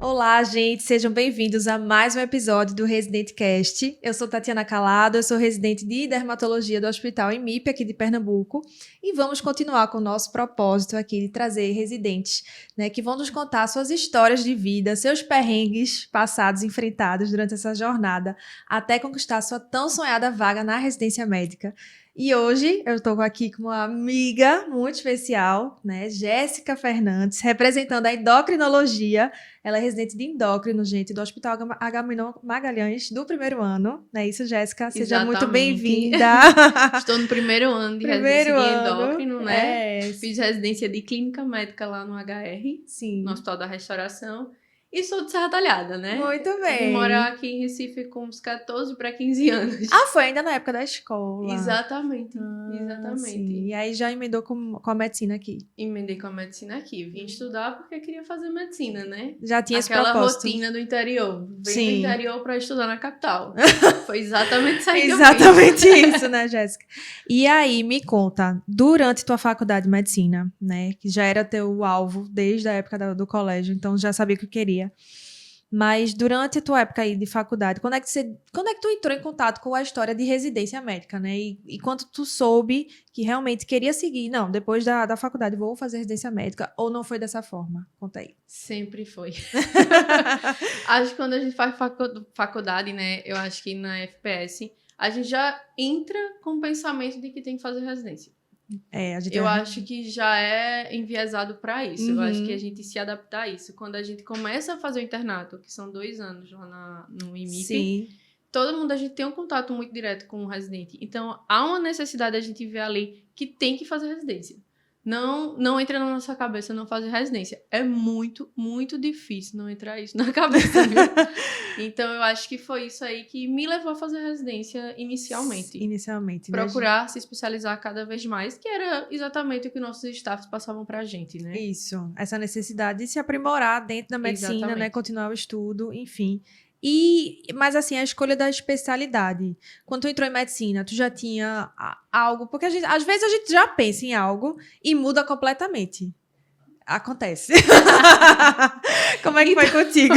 Olá, gente, sejam bem-vindos a mais um episódio do Residente Cast. Eu sou Tatiana Calado, eu sou residente de dermatologia do Hospital IMIP aqui de Pernambuco e vamos continuar com o nosso propósito aqui de trazer residentes, né, que vão nos contar suas histórias de vida, seus perrengues passados, enfrentados durante essa jornada até conquistar sua tão sonhada vaga na residência médica. E hoje eu estou aqui com uma amiga muito especial, né, Jéssica Fernandes, representando a endocrinologia. Ela é residente de endócrino, gente, do Hospital Agamenon Magalhães, do primeiro ano. Não é isso, Jéssica? Seja muito bem-vinda. Estou no primeiro ano de residência de endócrino, né? Fiz residência de clínica médica lá no HR, Sim. no Hospital da Restauração. E sou de Serra Talhada, né? Muito bem. Vim morar aqui em Recife com uns 14 para 15 anos. Ah, foi ainda na época da escola. Exatamente, exatamente. Sim. E aí já emendou com a medicina aqui. Emendei com a medicina aqui. Vim estudar porque queria fazer medicina, né? Já tinha aquela esse propósito. Rotina do interior. Vem Sim. do interior para estudar na capital. Foi exatamente isso aí que Exatamente isso, né, Jéssica? E aí, me conta, durante tua faculdade de medicina, né, que já era teu alvo desde a época do colégio, então já sabia o que queria. Mas durante a tua época aí de faculdade, quando é que tu entrou em contato com a história de residência médica, né? E quando tu soube que realmente queria seguir, não, depois da faculdade vou fazer residência médica, ou não foi dessa forma? Conta aí. Sempre foi. Acho que quando a gente faz faculdade, né, eu acho que na FPS, a gente já entra com o pensamento de que tem que fazer residência. Eu acho que já é enviesado para isso. Eu acho que a gente se adapta a isso. Quando a gente começa a fazer o internato, que são 2 anos lá no IMIP, Sim. Todo mundo, a gente tem um contato muito direto com o residente. Então, há uma necessidade de a gente ver ali que tem que fazer residência. Não entra na nossa cabeça não fazer residência. É muito, muito difícil não entrar isso na cabeça, viu? Então, eu acho que foi isso aí que me levou a fazer residência inicialmente. Procurar se especializar cada vez mais, que era exatamente o que nossos staffs passavam pra gente, né? Isso, essa necessidade de se aprimorar dentro da medicina, Exatamente. né? Continuar o estudo, enfim. Mas assim, a escolha da especialidade. Quando tu entrou em medicina, tu já tinha algo... Porque às vezes a gente já pensa em algo e muda completamente. Acontece. Como é que foi contigo?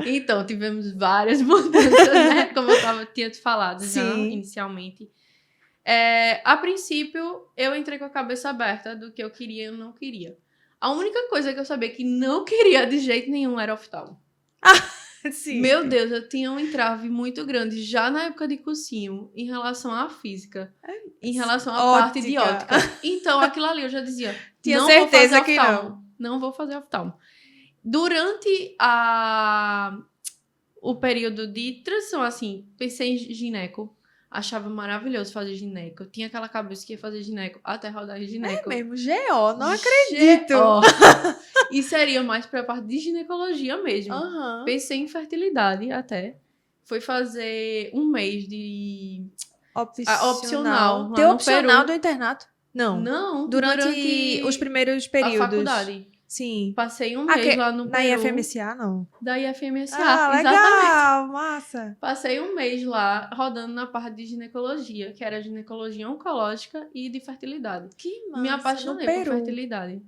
Então, tivemos várias mudanças, né? Como eu tinha te falado já inicialmente. A princípio, eu entrei com a cabeça aberta do que eu queria e eu não queria. A única coisa que eu sabia que não queria de jeito nenhum era oftalmo. Sim. Meu Deus, eu tinha um entrave muito grande já na época de cursinho em relação à física, em relação à parte de ótica. Então, aquilo ali eu já dizia, tinha não certeza vou fazer oftalmo, que não vou fazer oftalmo. Durante o período de transição, assim, pensei em gineco, achava maravilhoso fazer gineco. Eu tinha aquela cabeça que ia fazer gineco até rodar em gineco. É mesmo, GO, não acredito. E seria mais pra parte de ginecologia mesmo. Uhum. Pensei em fertilidade até. Foi fazer 1 mês de... opcional. Teu opcional do internato? Não. Durante os primeiros períodos. A faculdade. Sim. Passei 1 mês lá no Na IFMSA, não? Da IFMSA, legal, exatamente. Massa. Passei 1 mês lá, rodando na parte de ginecologia, que era ginecologia oncológica e de fertilidade. Que massa. Me apaixonei por fertilidade.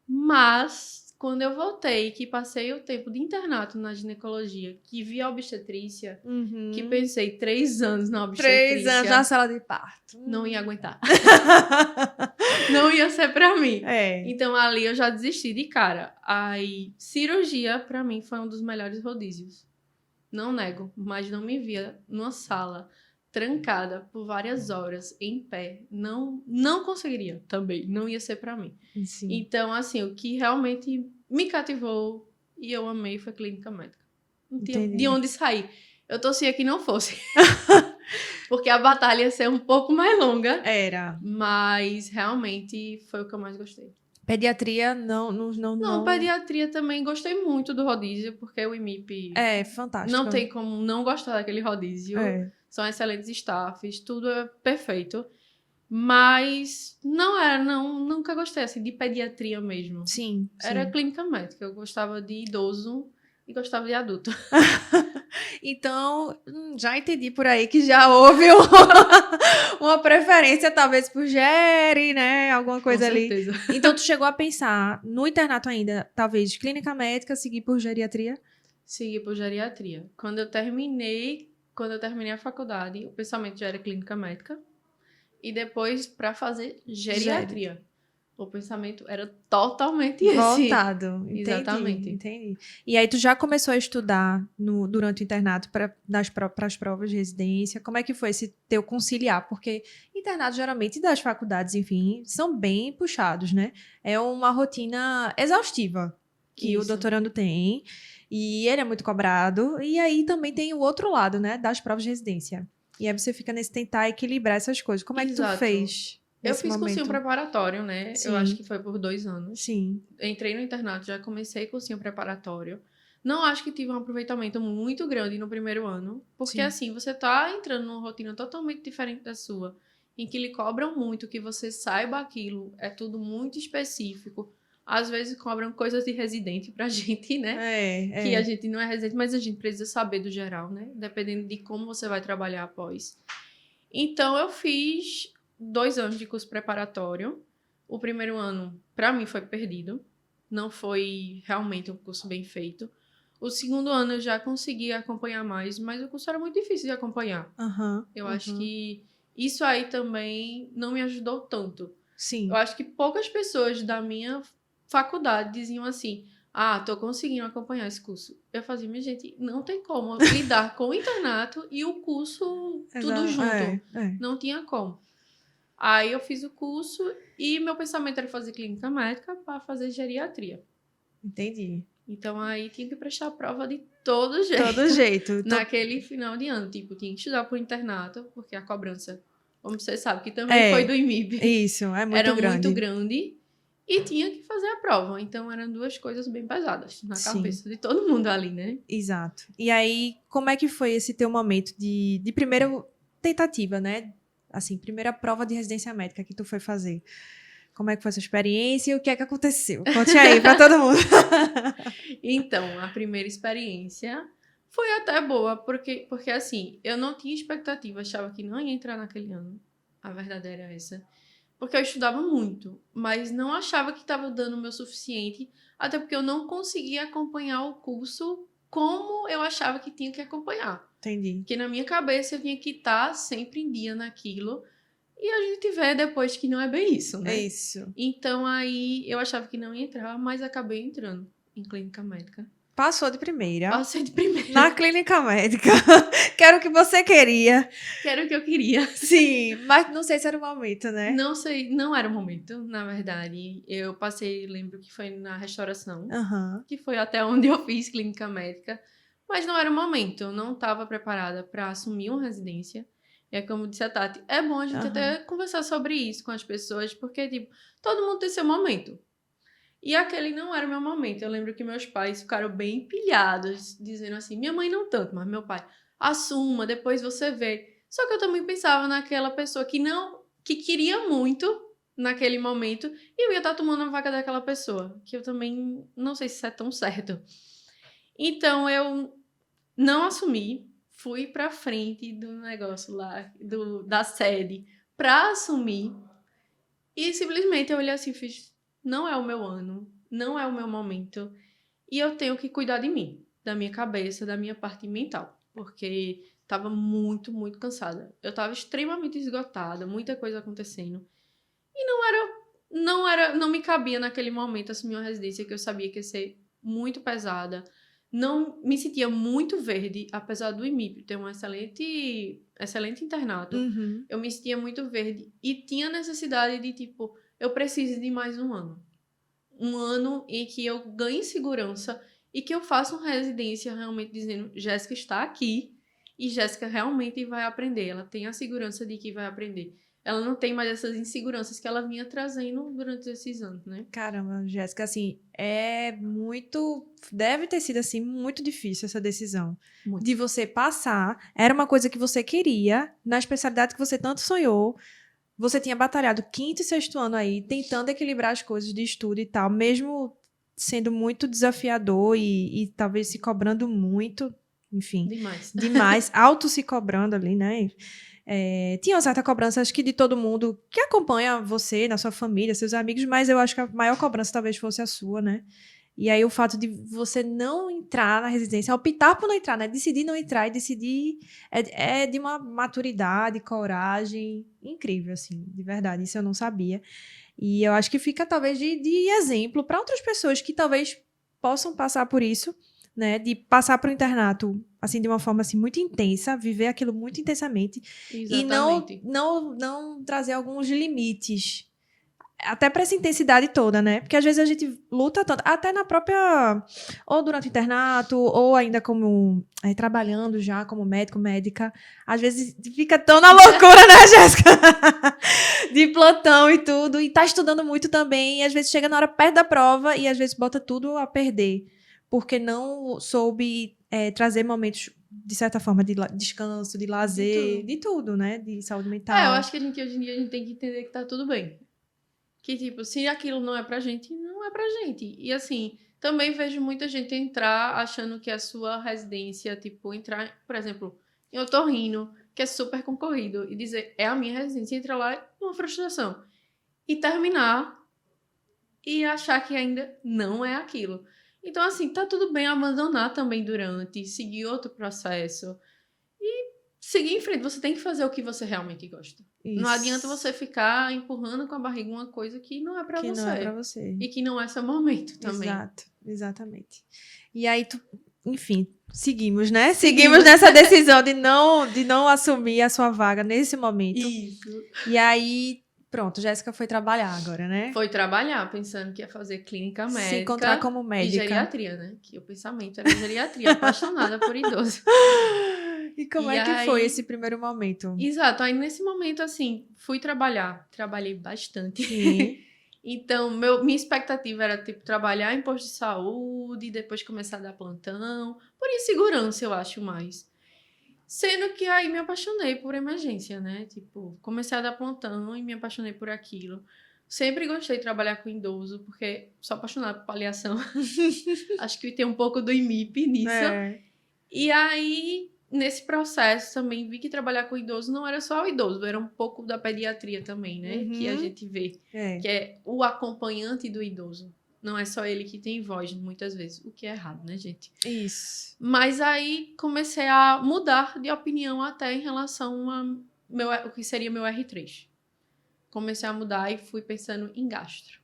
Mas, quando eu voltei, que passei o tempo de internato na ginecologia, que vi a obstetrícia, que pensei 3 anos na obstetrícia. 3 anos na sala de parto. Não ia aguentar. Não ia ser pra mim. Então, ali eu já desisti de cara. Aí, cirurgia, pra mim, foi um dos melhores rodízios. Não nego, mas não me via numa sala trancada por várias horas, em pé. Não conseguiria também. Não ia ser pra mim. Sim. Então, assim, o que realmente me cativou e eu amei foi clínica médica. Não tinha de onde sair. Eu torcia que não fosse. Porque a batalha ia ser um pouco mais longa. Era. Mas, realmente, foi o que eu mais gostei. Pediatria, não. Pediatria também gostei muito do rodízio, porque o IMIP... É, fantástico. Não tem como não gostar daquele rodízio. São excelentes staffs, tudo é perfeito. Mas nunca gostei, assim, de pediatria mesmo. Sim. Era clínica médica. Eu gostava de idoso, e gostava de adulto. Então, já entendi por aí que já houve uma preferência, talvez, por geri, né? Alguma Com coisa ali. certeza. Então, tu chegou a pensar, no internato ainda, talvez, clínica médica, seguir por geriatria? Segui por geriatria. Quando eu terminei a faculdade, o pensamento já era clínica médica. E depois, para fazer geriatria. O pensamento era totalmente esse. Voltado, Exatamente. entendi. E aí tu já começou a estudar durante o internato para as provas de residência? Como é que foi esse teu conciliar? Porque internato geralmente das faculdades, enfim, são bem puxados, né? É uma rotina exaustiva que o Isso. doutorando tem e ele é muito cobrado. E aí também tem o outro lado, né, das provas de residência. E aí você fica nesse tentar equilibrar essas coisas. Como é que tu Exato. fez Eu nesse fiz cursinho momento? preparatório, né? Sim. Eu acho que foi por 2 anos. Sim. Entrei no internato, já comecei cursinho preparatório. Não acho que tive um aproveitamento muito grande no primeiro ano, porque Sim. assim, você tá entrando numa rotina totalmente diferente da sua, em que lhe cobram muito que você saiba aquilo, é tudo muito específico. Às vezes cobram coisas de residente pra gente, né? Que a gente não é residente, mas a gente precisa saber do geral, né? Dependendo de como você vai trabalhar após. Então, eu fiz 2 anos de curso preparatório. O primeiro ano, pra mim, foi perdido. Não foi realmente um curso bem feito. O segundo ano eu já consegui acompanhar mais, mas o curso era muito difícil de acompanhar. Eu acho que isso aí também não me ajudou tanto. Sim. Eu acho que poucas pessoas da minha faculdade diziam assim: ah, tô conseguindo acompanhar esse curso. Eu fazia, minha gente, não tem como lidar com o internato e o curso tudo junto. Não tinha como. Aí eu fiz o curso e meu pensamento era fazer clínica médica para fazer geriatria. Entendi. Então aí tinha que prestar a prova de todo jeito. Todo jeito. Naquele final de ano. Tipo, tinha que estudar pro internato, porque a cobrança, como você sabe, que também foi do IMIB. Isso, é muito era grande. muito grande. E tinha que fazer a prova. Então, eram 2 coisas bem pesadas na cabeça de todo mundo ali, né? Exato. E aí, como é que foi esse teu momento de primeira tentativa, né? Assim, primeira prova de residência médica que tu foi fazer. Como é que foi essa experiência e o que é que aconteceu? Conte aí pra todo mundo. Então, a primeira experiência foi até boa, porque assim, eu não tinha expectativa, achava que não ia entrar naquele ano. A verdade era essa. Porque eu estudava muito, mas não achava que estava dando o meu suficiente, até porque eu não conseguia acompanhar o curso como eu achava que tinha que acompanhar. Entendi. Porque na minha cabeça eu tinha que estar sempre em dia naquilo, e a gente vê depois que não é bem isso, né? É isso. Então aí eu achava que não ia entrar, mas acabei entrando em clínica médica. Passou de primeira. Passei de primeira. Na clínica médica. Que era o que você queria. Que era o que eu queria. Sim, mas não sei se era o momento, né? Não sei, não era o momento, na verdade. Eu passei, lembro que foi na restauração, que foi até onde eu fiz clínica médica, mas não era o momento, eu não estava preparada para assumir uma residência. É como disse a Tati, é bom a gente até conversar sobre isso com as pessoas, porque, tipo, todo mundo tem seu momento. E aquele não era o meu momento. Eu lembro que meus pais ficaram bem pilhados, dizendo assim, minha mãe não tanto, mas meu pai, assuma, depois você vê. Só que eu também pensava naquela pessoa que queria muito naquele momento, e eu ia estar tomando a vaga daquela pessoa, que eu também não sei se isso é tão certo. Então eu não assumi, fui pra frente do negócio lá, da sede, pra assumir, e simplesmente eu olhei assim e fiz, não é o meu ano, não é o meu momento, e eu tenho que cuidar de mim, da minha cabeça, da minha parte mental, porque estava muito, muito cansada. Eu estava extremamente esgotada, muita coisa acontecendo, e não me cabia naquele momento assumir uma residência que eu sabia que ia ser muito pesada. Não me sentia muito verde, apesar do IMIP ter um excelente internato. Eu me sentia muito verde e tinha necessidade de, tipo, eu preciso de mais um ano. Um ano em que eu ganhe segurança e que eu faça uma residência realmente dizendo, Jéssica está aqui e Jéssica realmente vai aprender. Ela tem a segurança de que vai aprender. Ela não tem mais essas inseguranças que ela vinha trazendo durante esses anos, né? Caramba, Jéssica, assim, deve ter sido, assim, muito difícil essa decisão. Muito. De você passar, era uma coisa que você queria, na especialidade que você tanto sonhou, você tinha batalhado 5º e 6º ano aí, tentando equilibrar as coisas de estudo e tal, mesmo sendo muito desafiador e talvez se cobrando muito, enfim, demais, auto se cobrando ali, né? Tinha uma certa cobrança, acho que de todo mundo que acompanha você, na sua família, seus amigos, mas eu acho que a maior cobrança talvez fosse a sua, né? E aí o fato de você não entrar na residência, optar por não entrar, né? Decidir não entrar e decidir é de uma maturidade, coragem incrível, assim, de verdade. Isso eu não sabia. E eu acho que fica talvez de exemplo para outras pessoas que talvez possam passar por isso, né? De passar para o internato assim de uma forma assim muito intensa, viver aquilo muito intensamente. Exatamente. E não trazer alguns limites até para essa intensidade toda, né? Porque às vezes a gente luta tanto, até na própria, ou durante o internato, ou ainda como trabalhando já como médico, médica, às vezes fica tão na loucura, né, Jéssica? De plantão e tudo, e tá estudando muito também, e às vezes chega na hora perto da prova e às vezes bota tudo a perder, porque não soube trazer momentos de certa forma de descanso, de lazer, de tudo, né? De saúde mental. Eu acho que hoje em dia a gente tem que entender que tá tudo bem. Que, tipo, se aquilo não é pra gente, não é pra gente. E, assim, também vejo muita gente entrar achando que a sua residência, tipo, entrar, por exemplo, em otorrino, que é super concorrido, e dizer, é a minha residência, entra lá, é uma frustração. E terminar e achar que ainda não é aquilo. Então, assim, tá tudo bem abandonar também durante, seguir outro processo e seguir em frente. Você tem que fazer o que você realmente gosta. Isso. Não adianta você ficar empurrando com a barriga uma coisa que não é pra você. Que não é pra você. E que não é seu momento também. Exato, exatamente. E aí, enfim, seguimos, né? Seguimos nessa decisão de não assumir a sua vaga nesse momento. Isso. E aí, pronto, Jéssica foi trabalhar agora, né? Foi trabalhar, pensando que ia fazer clínica médica. Se encontrar como médica. E geriatria, né? Que o pensamento era geriatria, apaixonada por idoso. E como é que foi esse primeiro momento? Exato, aí nesse momento, assim, fui trabalhar. Trabalhei bastante. Sim. Então, minha expectativa era, tipo, trabalhar em posto de saúde, depois começar a dar plantão. Por insegurança, eu acho mais. Sendo que aí me apaixonei por emergência, né? Tipo, comecei a dar plantão e me apaixonei por aquilo. Sempre gostei de trabalhar com idoso, porque sou apaixonada por paliação. Acho que tem um pouco do IMIP nisso. E aí, nesse processo, também vi que trabalhar com idoso não era só o idoso, era um pouco da pediatria também, né? Uhum. Que a gente vê, que é o acompanhante do idoso. Não é só ele que tem voz, muitas vezes. O que é errado, né, gente? Isso. Mas aí comecei a mudar de opinião até em relação a o que seria meu R3. Comecei a mudar e fui pensando em gastro.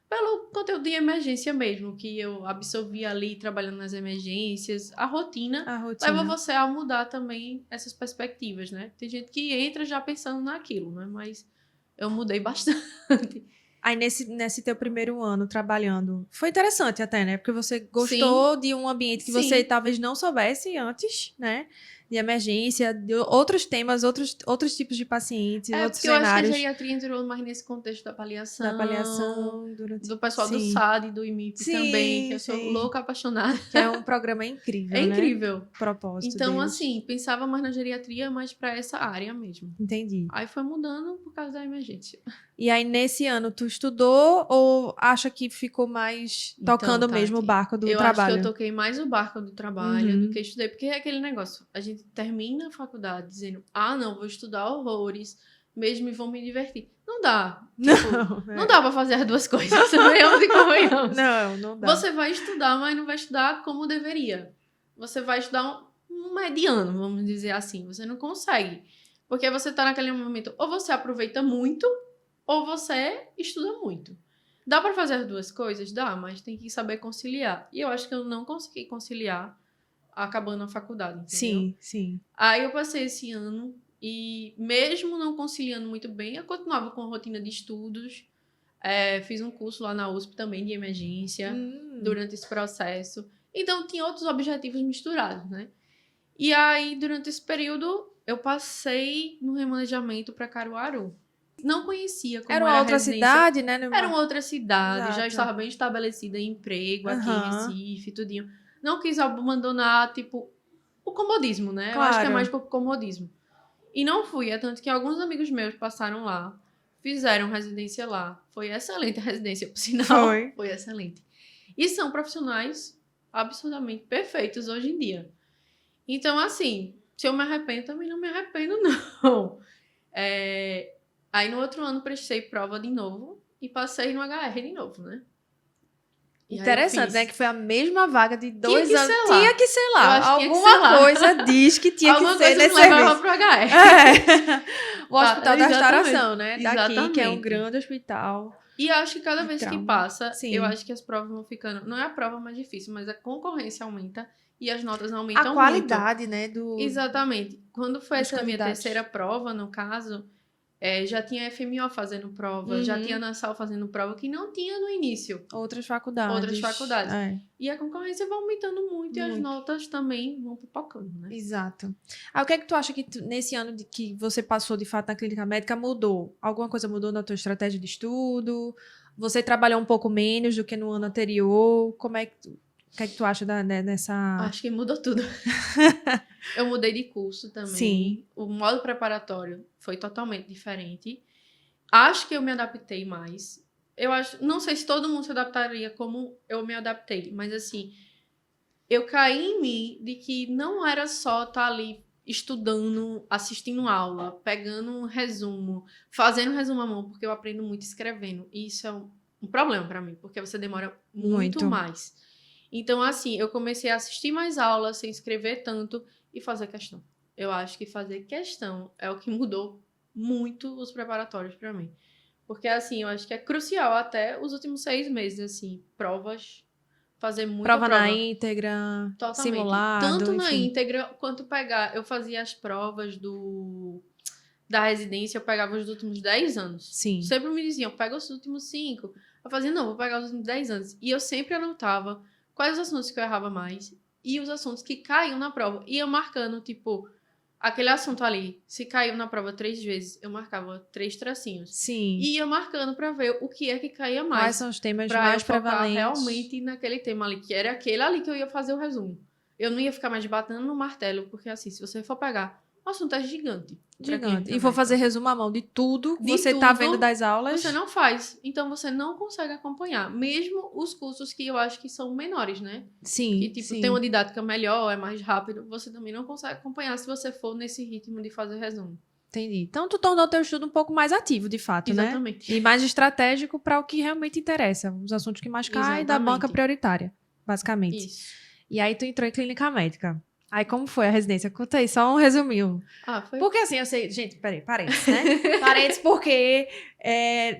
Pelo conteúdo de emergência mesmo, que eu absorvi ali trabalhando nas emergências. A rotina leva você a mudar também essas perspectivas, né? Tem gente que entra já pensando naquilo, né? Mas eu mudei bastante. Aí, nesse teu primeiro ano trabalhando, foi interessante até, né? Porque você gostou de um ambiente que você talvez não soubesse antes, né? De emergência, de outros temas, outros tipos de pacientes, outros cenários. Eu acho que a geriatria entrou mais nesse contexto da avaliação do pessoal do SAD e do IMIP também, que eu sou louca apaixonada. Que é um programa incrível, né? Incrível. Propósito então, deles. assim, pensava mais na geriatria, mas para essa área mesmo. Entendi. Aí foi mudando por causa da emergência. E aí, nesse ano, tu estudou ou acha que ficou mais tocando mesmo o barco do trabalho? Eu acho que eu toquei mais o barco do trabalho do que estudei, porque é aquele negócio, a gente termina a faculdade dizendo, não, vou estudar horrores, mesmo e vou me divertir. Não dá. Tipo, não dá pra fazer as duas coisas, mesmo e convenhamos. Não dá. Você vai estudar, mas não vai estudar como deveria. Você vai estudar um mediano, vamos dizer assim. Você não consegue. Porque você tá naquele momento, ou você aproveita muito, ou você estuda muito. Dá pra fazer as duas coisas? Dá, mas tem que saber conciliar. E eu acho que eu não consegui conciliar acabando a faculdade, entendeu? Sim. Aí eu passei esse ano e mesmo não conciliando muito bem, eu continuava com a rotina de estudos. Fiz um curso lá na USP também de emergência durante esse processo. Então, tinha outros objetivos misturados, né? E aí, durante esse período, eu passei no remanejamento para Caruaru. Não conhecia como era uma outra cidade, né? Era uma outra cidade, Exato. Já estava bem estabelecida em emprego aqui em Recife, tudinho. Não quis abandonar, tipo, o comodismo, né? Claro. Eu acho que é mais por comodismo. E não fui, é tanto que alguns amigos meus passaram lá, fizeram residência lá. Foi excelente a residência, por sinal. Foi excelente. E são profissionais absurdamente perfeitos hoje em dia. Então, assim, se eu me arrependo, também não me arrependo, não. Aí, no outro ano, prestei prova de novo e passei no HR de novo, né? E aí eu Interessante, fiz. né? Que foi a mesma vaga de 2 que anos. ser lá. Tinha que ser Eu lá. acho que tinha que ser Alguma lá. coisa diz que tinha que Alguma ser coisa me nesse levava serviço. pro HR. O Hospital da Exatamente. Restauração, né? Daqui, que é um Exatamente. grande hospital E eu acho que cada de vez que trauma. passa, Sim. eu acho que as provas vão ficando... Não é a prova mais difícil, mas a concorrência aumenta e as notas A aumentam qualidade, né? muito. Exatamente. Quando foi dos essa minha candidatos. terceira prova, no caso, já tinha FMO fazendo prova, já tinha Nassau fazendo prova, que não tinha no início. Outras faculdades. É. E a concorrência vai aumentando muito e as notas também vão pipocando, né? Exato. Aí, o que é que tu acha que nesse ano que você passou, de fato, na clínica médica, mudou? Alguma coisa mudou na tua estratégia de estudo? Você trabalhou um pouco menos do que no ano anterior? Como é que o que é que tu acha nessa... Acho que mudou tudo. Eu mudei de curso também. Sim. O modo preparatório foi totalmente diferente. Acho que eu me adaptei mais. Eu acho, não sei se todo mundo se adaptaria como eu me adaptei, mas assim, eu caí em mim de que não era só estar ali estudando, assistindo aula, pegando um resumo, fazendo um resumo à mão, porque eu aprendo muito escrevendo. E isso é um problema para mim, porque você demora muito mais. Então, assim, eu comecei a assistir mais aulas, sem escrever tanto e fazer questão. Eu acho que fazer questão é o que mudou muito os preparatórios para mim. Porque, assim, eu acho que é crucial até os últimos 6 meses, assim, provas, fazer muita prova. Na íntegra, Totalmente. simulado, Tanto na enfim. íntegra, quanto pegar... Eu fazia as provas da residência, eu pegava os últimos 10 anos. Sim. Sempre me diziam, pega os últimos 5. Eu fazia, não, vou pegar os últimos 10 anos. E eu sempre anotava quais os assuntos que eu errava mais e os assuntos que caíam na prova. E eu marcando, tipo, aquele assunto ali, se caiu na prova 3 vezes, eu marcava 3 tracinhos. Sim. E ia marcando pra ver o que é que caía mais. Quais são os temas pra mais eu focar prevalentes? realmente naquele tema ali, que era aquele ali que eu ia fazer o resumo. Eu não ia ficar mais batendo no martelo, porque assim, se você for pegar, o assunto é gigante. E for fazer resumo à mão de tudo que você tá vendo das aulas. Você não faz. Então você não consegue acompanhar. Mesmo os cursos que eu acho que são menores, né? Sim. Que tipo, tem uma didática melhor, é mais rápido. Você também não consegue acompanhar se você for nesse ritmo de fazer resumo. Entendi. Então tu tornou o teu estudo um pouco mais ativo, de fato, Exatamente. né? E mais estratégico para o que realmente interessa. Os assuntos que mais caem da banca prioritária, basicamente. Isso. E aí tu entrou em clínica médica. Aí como foi a residência? Conta aí, só um resuminho. Foi... Porque assim, eu sei... Gente, peraí, parênteses, né? Parênteses porque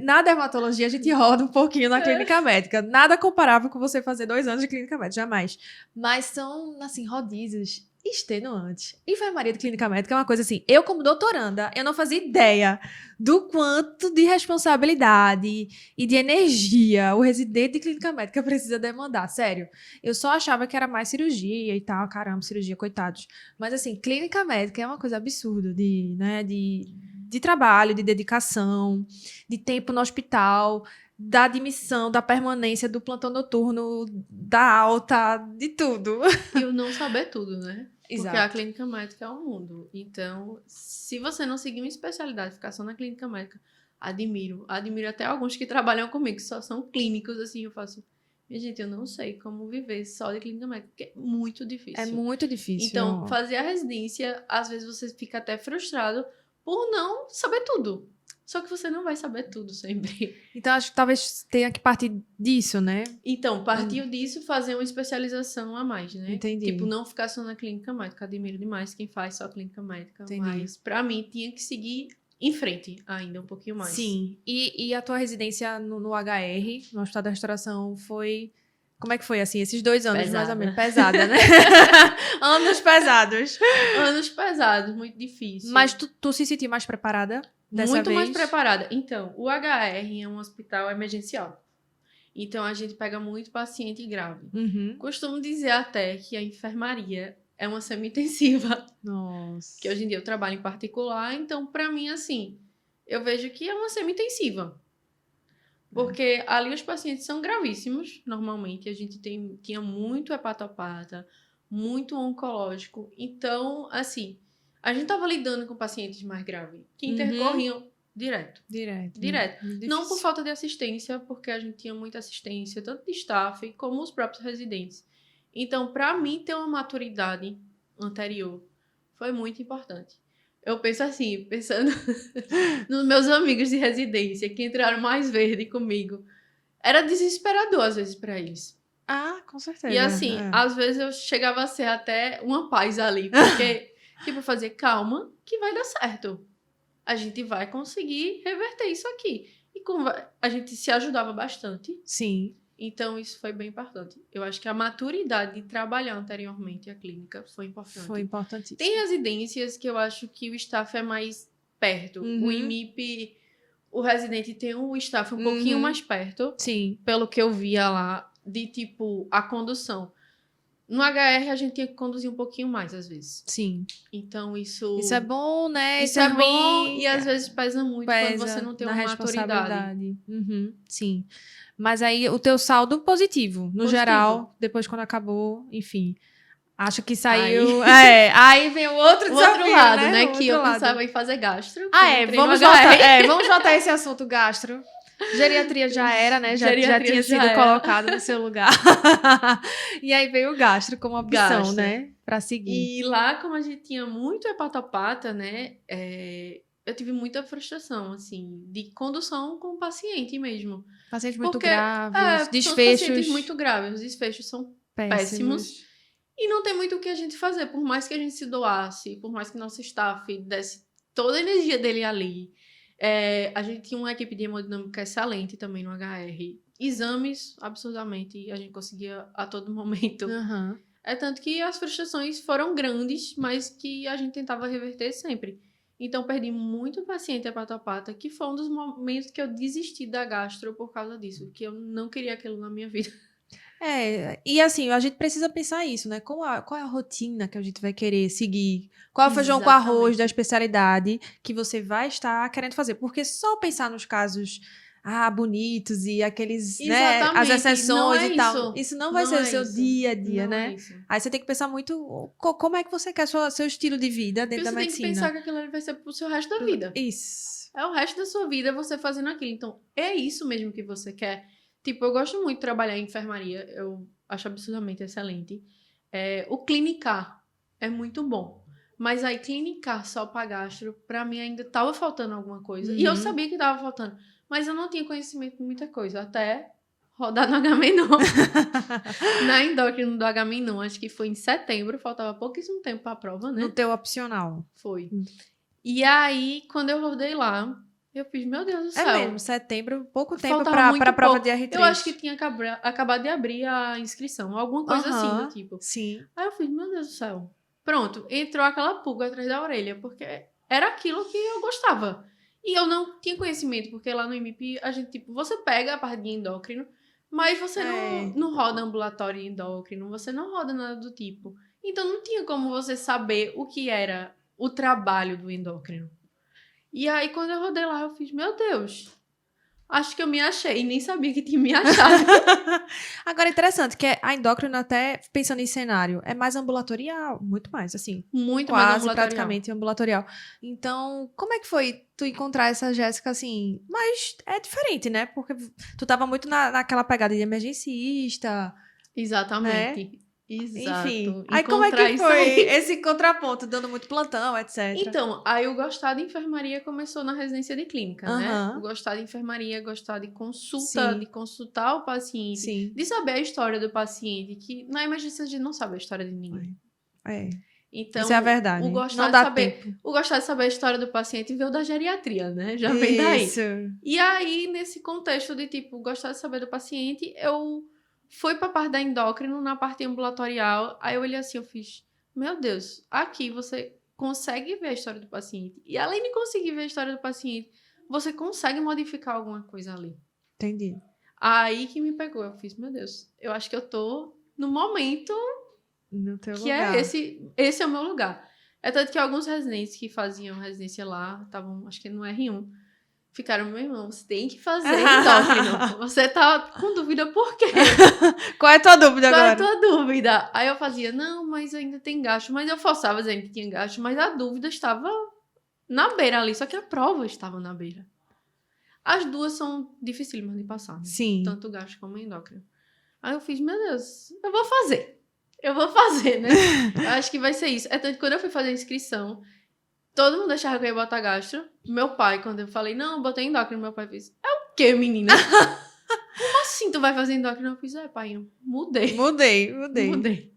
na dermatologia a gente roda um pouquinho na clínica médica. Nada comparável com você fazer 2 anos de clínica médica, jamais. Mas são, assim, rodízios extenuantes. Enfermaria de clínica médica é uma coisa assim, eu como doutoranda, eu não fazia ideia do quanto de responsabilidade e de energia o residente de clínica médica precisa demandar, sério. Eu só achava que era mais cirurgia e tal, caramba, cirurgia, coitados. Mas assim, clínica médica é uma coisa absurda de trabalho, de dedicação, de tempo no hospital, da admissão, da permanência, do plantão noturno, da alta, de tudo. E o não saber tudo, né? Exato. Porque a clínica médica é um mundo. Então, se você não seguir uma especialidade, ficar só na clínica médica, admiro. Admiro até alguns que trabalham comigo, que só são clínicos, assim, eu faço... Minha gente, eu não sei como viver só de clínica médica, porque é muito difícil. É muito difícil. Então, fazer a residência, às vezes você fica até frustrado por não saber tudo. Só que você não vai saber tudo sempre. Então, acho que talvez tenha que partir disso, né? Então, partiu disso, fazer uma especialização a mais, né? Entendi. Tipo, não ficar só na clínica médica. Admiro demais quem faz só clínica médica. Entendi. Mas, pra mim, tinha que seguir em frente ainda um pouquinho mais. Sim. E a tua residência no HR, no Hospital da Restauração, foi... Como é que foi, assim, esses 2 anos, Pesada. mais ou menos? Pesada, né? Anos pesados. Anos pesados, muito difícil. Mas tu se sentiu mais preparada dessa muito vez? mais preparada. Então, o HR é um hospital emergencial. Então, a gente pega muito paciente grave. Uhum. Costumo dizer até que a enfermaria é uma semi-intensiva. Nossa. Que hoje em dia eu trabalho em particular, então, pra mim, assim, eu vejo que é uma semi-intensiva. Porque ali os pacientes são gravíssimos, normalmente. A gente tinha muito hepatopata, muito oncológico. Então, assim, a gente tava lidando com pacientes mais graves, que intercorriam Direto. Direto. Direto. Muito Não por difícil. falta de assistência, porque a gente tinha muita assistência, tanto de staff como os próprios residentes. Então, para mim, ter uma maturidade anterior foi muito importante. Eu penso assim, pensando nos meus amigos de residência que entraram mais verde comigo, era desesperador às vezes para eles. Ah, com certeza. E assim, é. às vezes eu chegava a ser até uma paz ali, porque, tipo, fazer calma, que vai dar certo. A gente vai conseguir reverter isso aqui. E como a gente se ajudava bastante, Sim, então isso foi bem importante. Eu acho que a maturidade de trabalhar anteriormente a clínica foi importante. foi importantíssimo. Tem residências que eu acho que o staff é mais perto. Uhum. O IMIP, o residente tem o staff um pouquinho Uhum. mais perto, Sim, pelo que eu via lá, de tipo, a condução. No HR a gente tinha que conduzir um pouquinho mais, às vezes. sim. Então isso... Isso é bom, né? Isso é ruim, bom e às vezes pesa muito quando pesa você não tem na uma maturidade. responsabilidade. Uhum, sim. Mas aí o teu saldo positivo, no Positivo. geral, depois quando acabou, enfim. Acho que saiu. Aí vem o outro O desafio, outro lado, né? O que outro eu lado. pensava em fazer gastro. Ah, quando é. entrei no Vamos HR. voltar, vamos voltar a esse assunto gastro. Geriatria já era, né? Já Geriatria tinha já sido era. colocado no seu lugar. E aí veio o gastro como opção, Gastro. né? Pra seguir. E lá, como a gente tinha muito hepatopata, né? Eu tive muita frustração, assim, de condução com o paciente mesmo. Pacientes muito Porque, graves, são os desfechos pacientes muito graves, os desfechos são péssimos. E não tem muito o que a gente fazer, por mais que a gente se doasse, por mais que nosso staff desse toda a energia dele ali. A gente tinha uma equipe de hemodinâmica excelente também no HR. Exames, absurdamente, a gente conseguia a todo momento. Aham. É tanto que as frustrações foram grandes, mas que a gente tentava reverter sempre. Então, perdi muito paciente hepatopata, que foi um dos momentos que eu desisti da gastro por causa disso, que eu não queria aquilo na minha vida. E assim, a gente precisa pensar isso, né? Qual é a rotina que a gente vai querer seguir? Qual é o feijão com arroz Exatamente. da especialidade que você vai estar querendo fazer? Porque só pensar nos casos bonitos e aqueles, né, as Exatamente, exceções não é e tal, isso. isso não vai Não ser o é seu isso. dia a dia, Não né? é isso. Aí você tem que pensar muito como é que você quer seu estilo de vida dentro Porque da você tem que medicina. pensar que aquilo ali vai ser pro seu resto da vida. Isso. É o resto da sua vida você fazendo aquilo. Então, é isso mesmo que você quer. Tipo, eu gosto muito de trabalhar em enfermaria. Eu acho absurdamente excelente. O clinicar é muito bom. Mas aí, clinicar só pra gastro, pra mim ainda tava faltando alguma coisa. E eu Uhum. sabia que tava faltando. Mas eu não tinha conhecimento de muita coisa. Até rodar no H-Menon. Na endócrino do H-Menon, acho que foi em setembro. Faltava pouquíssimo tempo pra prova, né? No teu opcional. Foi. E aí, quando eu rodei lá, eu fiz, meu Deus do céu. É mesmo, setembro, pouco tempo Faltava muito pra prova pouco. de R3. Eu acho que tinha acabado de abrir a inscrição, alguma coisa assim Aham, do tipo. Sim. Aí eu fiz, meu Deus do céu. Pronto, entrou aquela pulga atrás da orelha, porque era aquilo que eu gostava. E eu não tinha conhecimento, porque lá no IMIP a gente, tipo, você pega a parte de endócrino, mas você não roda ambulatório endócrino, você não roda nada do tipo. Então não tinha como você saber o que era o trabalho do endócrino. E aí, quando eu rodei lá, eu fiz, meu Deus, acho que eu me achei. E nem sabia que tinha me achado. Agora, interessante que a endócrina, até pensando em cenário, é mais ambulatorial, muito mais, assim. Muito mais Quase ambulatorial. praticamente ambulatorial. Então, como é que foi tu encontrar essa Jéssica, assim? Mas é diferente, né? Porque tu tava muito naquela pegada de emergencista. Exatamente. Exato. Enfim. Aí como é Encontrar que isso foi aí. esse contraponto, dando muito plantão, etc? Então, aí o gostar de enfermaria começou na residência de clínica, né? Aham. O gostar de enfermaria, gostar de consulta, Sim. de consultar o paciente, Sim. de saber a história do paciente, que na emergência a gente não sabe a história de ninguém. É. Então, Isso é a verdade. o gostar Não de dá saber, tempo. o gostar de saber a história do paciente veio da geriatria, né? Já vem daí. Isso. E aí, nesse contexto de, tipo, gostar de saber do paciente, eu fui pra parte da endócrino, na parte ambulatorial. Aí eu olhei assim, eu fiz, meu Deus, aqui você consegue ver a história do paciente. E além de conseguir ver a história do paciente, você consegue modificar alguma coisa ali. Entendi. Aí que me pegou, eu fiz, meu Deus, eu acho que eu tô no momento No teu que lugar. é esse é o meu lugar. É tanto que alguns residentes que faziam residência lá, estavam, acho que no R1, ficaram, meu irmão, você tem que fazer endócrino. Você tá com dúvida por quê? Qual é a tua dúvida Qual é a agora? tua dúvida? Aí eu fazia, não, mas ainda tem gasto. Mas eu forçava dizendo que tinha gasto, mas a dúvida estava na beira ali, só que a prova estava na beira. As duas são dificílimas de passar, né? Sim. Tanto gastro como endócrino. Aí eu fiz, meu Deus, eu vou fazer. Eu vou fazer, né? Eu acho que vai ser isso. É tanto que quando eu fui fazer a inscrição, todo mundo achava que eu ia botar gastro. Meu pai, quando eu falei, não, eu botei endócrino, meu pai fez, é o quê, menina? Como assim tu vai fazer endócrino? Eu fiz, pai, eu mudei. Mudei.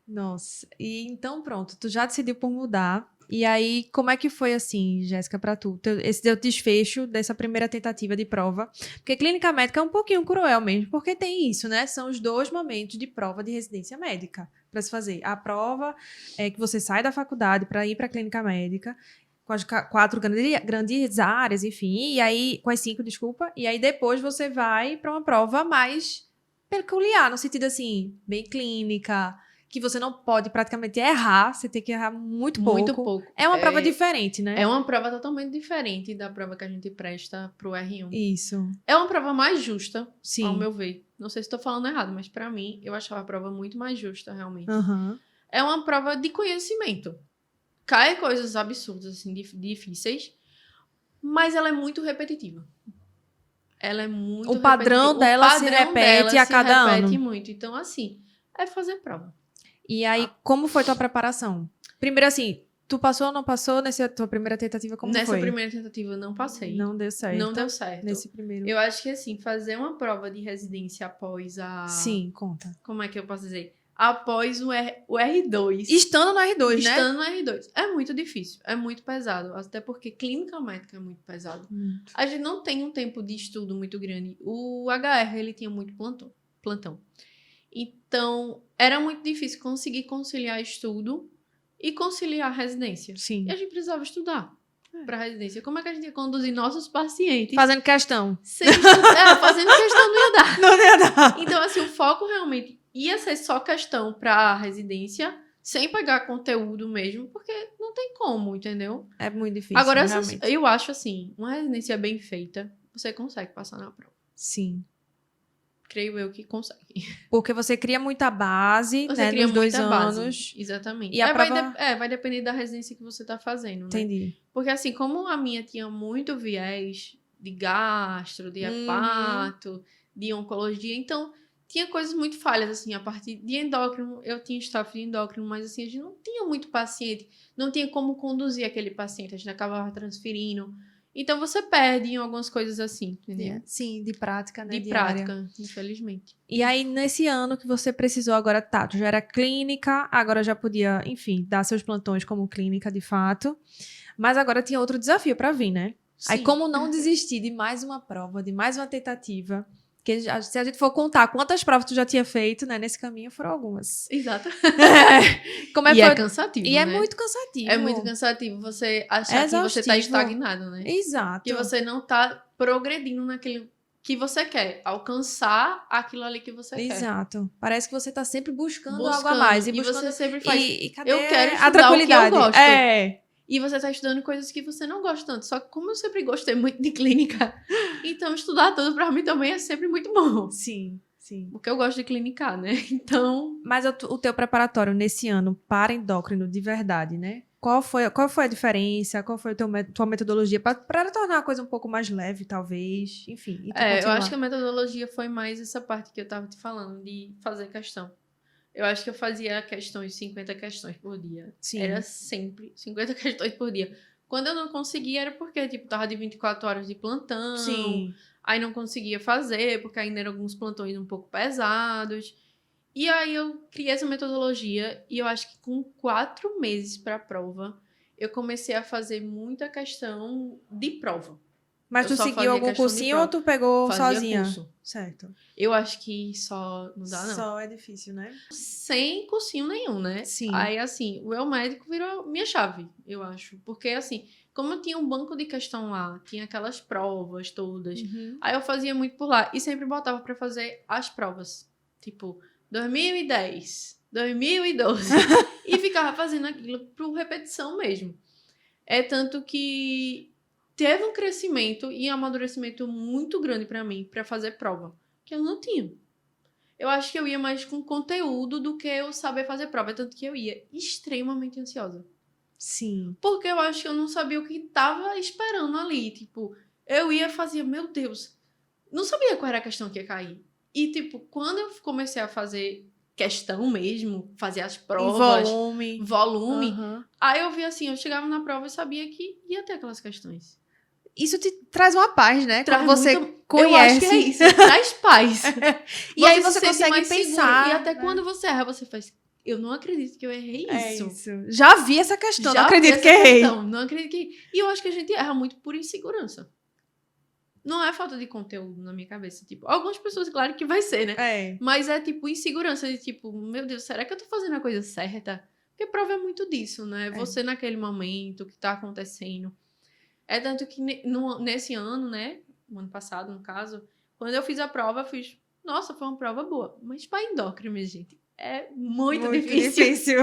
Nossa. E então, pronto, tu já decidiu por mudar. E aí, como é que foi assim, Jéssica, pra tu? Esse teu desfecho dessa primeira tentativa de prova? Porque clínica médica é um pouquinho cruel mesmo, porque tem isso, né? São os 2 momentos de prova de residência médica para se fazer. A prova é que você sai da faculdade para ir para a clínica médica, com as 4 grandes áreas, enfim, e aí, com as 5, desculpa, e aí depois você vai para uma prova mais peculiar, no sentido assim, bem clínica, que você não pode praticamente errar, você tem que errar muito pouco. É uma prova diferente, né? É uma prova totalmente diferente da prova que a gente presta pro R1. Isso. É uma prova mais justa, Sim. ao meu ver. Não sei se estou falando errado, mas pra mim, eu achava a prova muito mais justa, realmente. Uhum. É uma prova de conhecimento. Cai coisas absurdas, assim, difíceis, mas ela é muito repetitiva. Ela é muito O padrão repetitiva. dela se repete a cada ano. Se repete muito. Então, assim, é fazer prova. E aí, como foi tua preparação? Primeiro, assim, tu passou ou não passou nessa tua primeira tentativa? Como foi? Nessa primeira tentativa, eu não passei. Não deu certo. Não deu certo. Nesse primeiro. Eu acho que, assim, fazer uma prova de residência após a... Sim, conta. Como é que eu posso dizer? Após o R2. Estando no R2, né? Estando no R2. É muito difícil. É muito pesado. Até porque clínica médica é muito pesado. A gente não tem um tempo de estudo muito grande. O HR, ele tinha muito plantão. Então, era muito difícil conseguir conciliar estudo e conciliar residência. Sim. E a gente precisava estudar para residência. Como é que a gente ia conduzir nossos pacientes? Fazendo questão. Sem estudar. Fazendo questão não ia dar. Não ia dar. Então, assim, o foco realmente ia ser só questão para residência, sem pegar conteúdo mesmo, porque não tem como, entendeu? É muito difícil, Agora, realmente. eu acho assim, uma residência bem feita, você consegue passar na prova. Sim. Creio eu que consegue. Porque você cria muita base, Você né, cria nos 2 muita anos. base. Exatamente. E a prova... vai depender da residência que você tá fazendo, né? Entendi. Porque assim, como a minha tinha muito viés de gastro, de hepato, de oncologia, então tinha coisas muito falhas, assim, a partir de endócrino, eu tinha staff de endócrino, mas assim, a gente não tinha muito paciente, não tinha como conduzir aquele paciente, a gente acabava transferindo. Então você perde em algumas coisas assim, entendeu? Sim, de prática, né? De diária. prática, infelizmente. E aí, nesse ano que você precisou agora, tá, tu já era clínica, agora já podia, enfim, dar seus plantões como clínica de fato, mas agora tinha outro desafio pra vir, né? Sim. Aí, como não desistir de mais uma prova, de mais uma tentativa, que se a gente for contar quantas provas tu já tinha feito, né, nesse caminho, foram algumas. Exato. Como é e que é foi? cansativo, E né? é muito cansativo. É muito cansativo você achar que você tá estagnado, né? Exato. Que você não tá progredindo naquilo que você quer. Alcançar aquilo ali que você quer. Exato. Parece que você tá sempre buscando algo a mais. E você sempre faz... E cadê eu quero a estudar tranquilidade? O que eu gosto. É. E você tá estudando coisas que você não gosta tanto. Só que como eu sempre gostei muito de clínica, então estudar tudo pra mim também é sempre muito bom. Sim. Sim. Porque eu gosto de clinicar, né? Então... Mas o teu preparatório nesse ano para endócrino de verdade, né? Qual foi a diferença? Qual foi a tua metodologia para tornar a coisa um pouco mais leve, talvez? Enfim. Eu acho que a metodologia foi mais essa parte que eu tava te falando, de fazer questão. Eu acho que eu fazia questões, 50 questões por dia. Sim. Era sempre 50 questões por dia. Quando eu não conseguia, era porque, tipo, tava de 24 horas de plantão. Sim. Aí não conseguia fazer, porque ainda eram alguns plantões um pouco pesados. E aí eu criei essa metodologia e eu acho que com 4 meses para a prova, eu comecei a fazer muita questão de prova. Mas tu seguiu algum cursinho ou tu pegou sozinha? Curso. Certo. Eu acho que só não dá, não. Só é difícil, né? Sem cursinho nenhum, né? Sim. Aí, assim, o Eu Médico virou minha chave, eu acho. Porque, assim, como eu tinha um banco de questão lá, tinha aquelas provas todas, aí eu fazia muito por lá. E sempre botava pra fazer as provas. Tipo, 2010, 2012. E ficava fazendo aquilo por repetição mesmo. É tanto que teve um crescimento e amadurecimento muito grande pra mim, pra fazer prova, que eu não tinha. Eu acho que eu ia mais com conteúdo do que eu saber fazer prova. É tanto que eu ia extremamente ansiosa. Sim. Porque eu acho que eu não sabia o que tava esperando ali. Tipo, eu ia fazer, meu Deus, não sabia qual era a questão que ia cair. E, tipo, quando eu comecei a fazer questão mesmo, fazer as Em provas, volume. volume, Aham. aí eu vi assim, eu chegava na prova e sabia que ia ter aquelas questões. Isso te traz uma paz, né? Traz Quando você muito. Eu acho que é conhece. isso, traz paz. E aí se você sente consegue mais seguro. pensar. E até né? quando você erra, você faz. Eu não acredito que eu errei É isso. isso. Já vi essa questão, não Já vi acredito essa que errei. questão. Não acredito que. E eu acho que a gente erra muito por insegurança. Não é falta de conteúdo na minha cabeça. Tipo, algumas pessoas, claro que vai ser, né? É. Mas é tipo insegurança de tipo, meu Deus, será que eu tô fazendo a coisa certa? Porque prova é muito disso, né? Você naquele momento, o que tá acontecendo. É tanto que nesse ano, né? O ano passado, no caso, quando eu fiz a prova, eu fiz, nossa, foi uma prova boa. Mas para endócrino, minha gente, é muito difícil. difícil.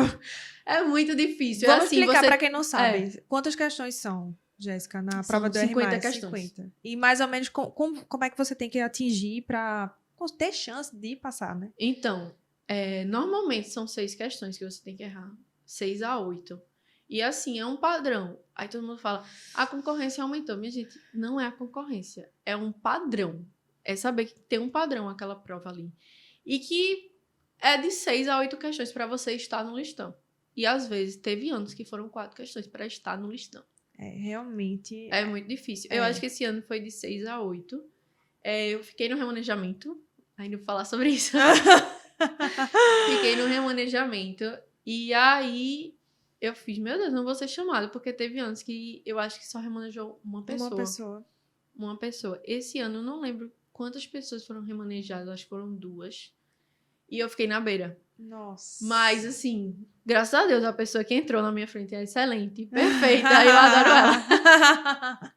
É muito difícil. Vamos é assim, explicar você... para quem não sabe. Quantas questões são, Jéssica, na São prova do 50 R+? questões. 50. E mais ou menos como é que você tem que atingir para ter chance de passar, né? Então, normalmente são 6 questões que você tem que errar. 6 a 8. E assim, é um padrão. Aí todo mundo fala, a concorrência aumentou. Minha gente, não é a concorrência. É um padrão. É saber que tem um padrão aquela prova ali. E que é de 6 a 8 questões para você estar no listão. E às vezes teve anos que foram 4 questões para estar no listão. É, realmente. É muito difícil. Eu acho que esse ano foi de 6 a 8. Eu fiquei no remanejamento. Ainda vou falar sobre isso. Fiquei no remanejamento. E aí eu fiz, meu Deus, não vou ser chamada. Porque teve anos que eu acho que só remanejou uma pessoa. Uma pessoa. Uma pessoa. Esse ano eu não lembro quantas pessoas foram remanejadas. Acho que foram 2. E eu fiquei na beira. Nossa. Mas, assim, graças a Deus, a pessoa que entrou na minha frente é excelente, perfeita, eu adoro ela.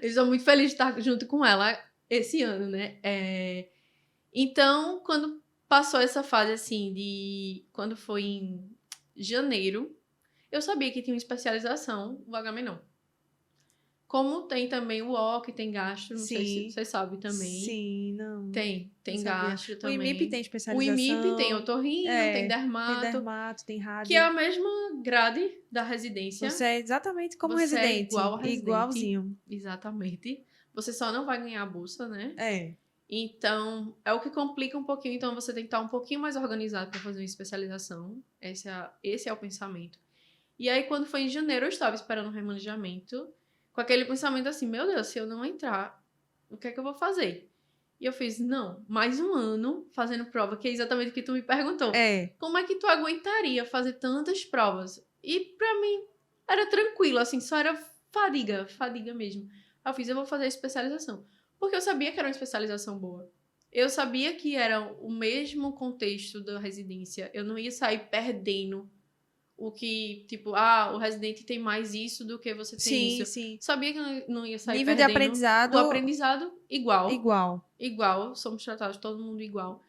Eu sou muito feliz de estar junto com ela esse ano, né? Então, quando passou essa fase, assim, quando foi em janeiro, eu sabia que tinha uma especialização, o Agamenon. Como tem também o O, que tem gastro, não sei se você sabe também. Sim, não. Tem Não sabia. gastro também. O IMIP tem O especialização. IMIP tem otorrino, tem dermato. Tem dermato, tem rádio. Que é a mesma grade da residência. Você é exatamente como Você é residente. igual a residente. Igualzinho. Exatamente. Você só não vai ganhar a bolsa, né? É. Então, é o que complica um pouquinho. Então, você tem que estar um pouquinho mais organizado para fazer uma especialização. Esse é o pensamento. E aí, quando foi em janeiro, eu estava esperando o remanejamento. Com aquele pensamento assim, meu Deus, se eu não entrar, o que é que eu vou fazer? E eu fiz, não, mais um ano fazendo prova, que é exatamente o que tu me perguntou. Como é que tu aguentaria fazer tantas provas? E pra mim, era tranquilo, assim, só era fadiga mesmo. Eu fiz, eu vou fazer a especialização. Porque eu sabia que era uma especialização boa. Eu sabia que era o mesmo contexto da residência. Eu não ia sair perdendo o que, tipo, o residente tem mais isso do que você tem isso. Sim. Sabia que eu não ia sair Nível perdendo. de aprendizado. O aprendizado igual. Igual. Somos tratados todo mundo igual.